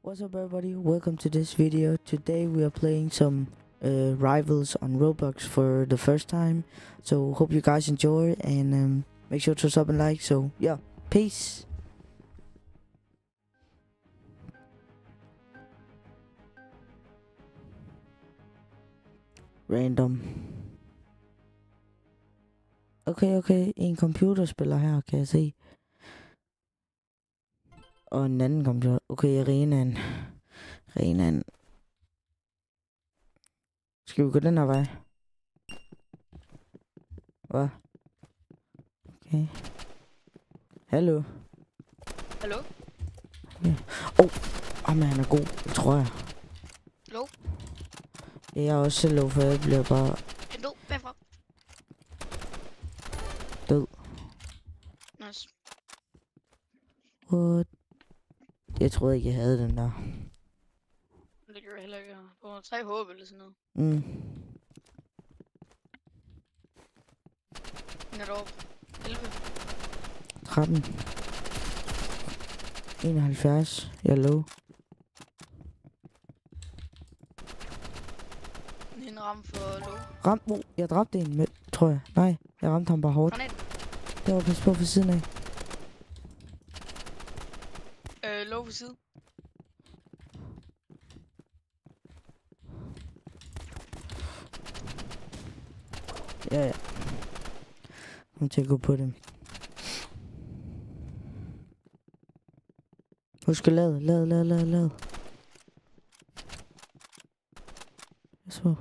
What's up everybody, welcome to this video. Today we are playing some rivals on Roblox for the first time. So hope you guys enjoy and make sure to sub and like. So yeah, peace. Random. Okay, en computerspiller her, kan jeg se. Og en anden computer. Okay, arenaen. Skal vi gå den her vej? Hvad? Okay. Hallo? Hallo? Men han er god, det tror jeg. Hallo? Jeg er også low, for jeg bliver bare Hallo? Bagfra? død. Nice. What? Jeg troede ikke, jeg havde den der. Det gør jeg heller ikke. På 3 håb eller sådan noget. Jeg er deroppe. 11. 13. 71. Jeg er low. En ramme for low. Jeg dræbte en med, tror jeg. Nej, jeg ramte ham bare hårdt. Granat. Det var pas på for siden af. Low for side. Ja. Kom til at gå på dem. Husk at lade. Så.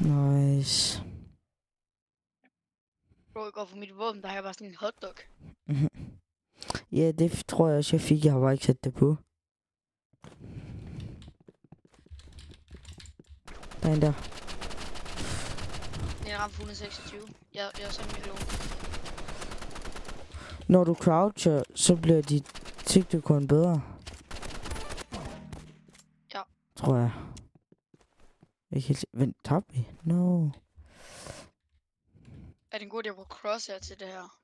Nice. Bro, jeg går for mit våben, der har jeg bare sådan en hotdog. Ja, det tror jeg også, jeg fik. Jeg har bare ikke sat det på. Der er en der. En ramme for 126. Jeg er sådan med low. Når du croucher, så bliver dit sigtekon bedre. Ja. Tror jeg. Ikke helt. Vent, tabte vi? No. Er det en god idé at bruge crosshair til det her?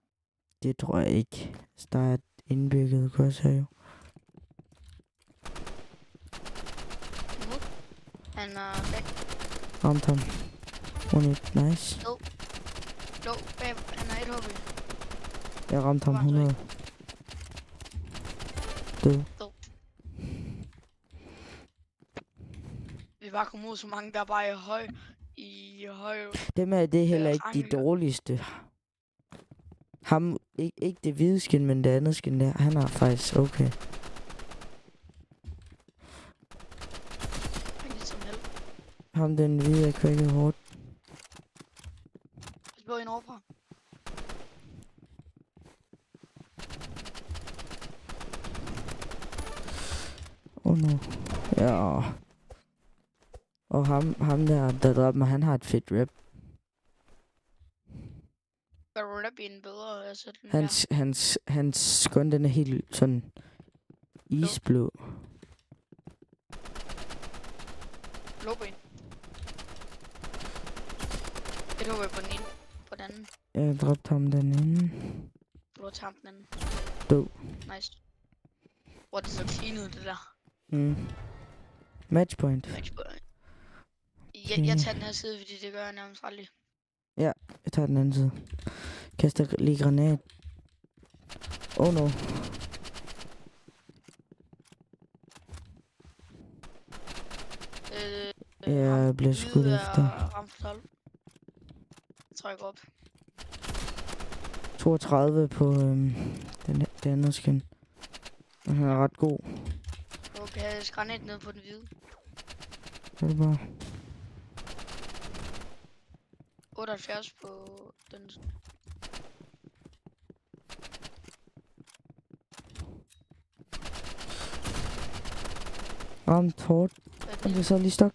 Det tror jeg ikke. Så der er et indbygget crosshair jo. Han er back. Ramt ham. Nice. Low, bag. Han er 1 HP. Jeg ramte ham Hvor var han 100. Død. Vi bare kommer ud så mange, der er bare i høj. Dem er det heller ikke de rangle. dårligste. Ham, ikke det hvide skin, men det andet skin der. Han er faktisk okay. Han er som help. Ham den hvide er cracket hårdt. Pas på en overfra. No. Ja. Og ham der dræbte mig, han har et fedt rap. Gør du rap i en bedre? Altså, den Hans gun, den er helt sådan isblå. Blå på en. Et HP på den ene. På den anden. Jeg dræbte ham den ene. Du har taget den anden. Død. Nice. Hvor det så clean ud, det der. Matchpoint. Matchpoint. Jeg tager den her side, fordi det gør jeg nærmest aldrig. Jeg tager den anden side. Kaster lige granat. Oh no. Jeg bliver skudt efter. Ramt for 12. Jeg tror, jeg går op. 32 på den anden skin. Han er ret god. Okay, jeg skal granat ned på den hvide. Er det bare? 78 på den. Ramt hårdt. Og det er så lige stok.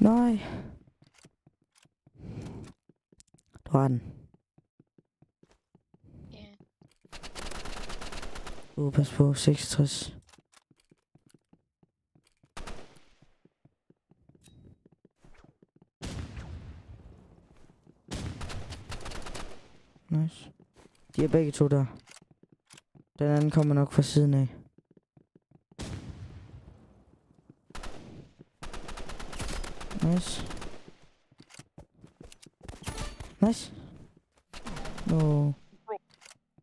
Nej. Du har den. Ja. Pas på, 66. Nice. De er begge to der. Den anden kommer nok fra siden af. Nice. Nice. No.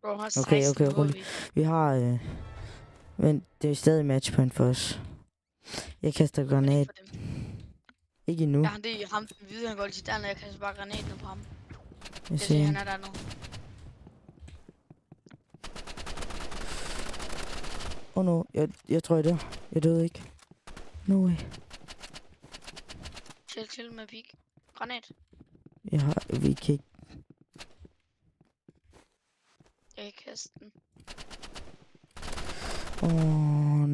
Bro, har Okay, 16 okay, rolig. Vi har... Men det er stadig matchpoint for os. Jeg kaster granat. Ikke endnu. Ja, det er ham, den hvide, han går lige til der, når jeg kaster bare granat ned på ham. Jeg ser, ser han er der nu. Oh no, jeg tror jeg dør. Jeg døde ikke. No way. Chill med pik. Granat. Vi kan ikke. Jeg kan kaste den.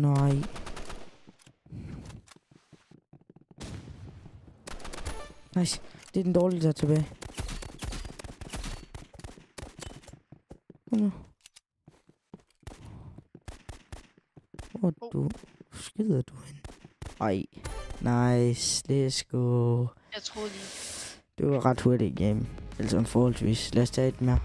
Nej. Nice. Det er den dårlige, der er tilbage. Hvor du skyder du hen? Ej. Nice. Let's go. Jeg troede lige. Det var ret hurtigt game. Altså en forholdsvis. Lad os tage et mere.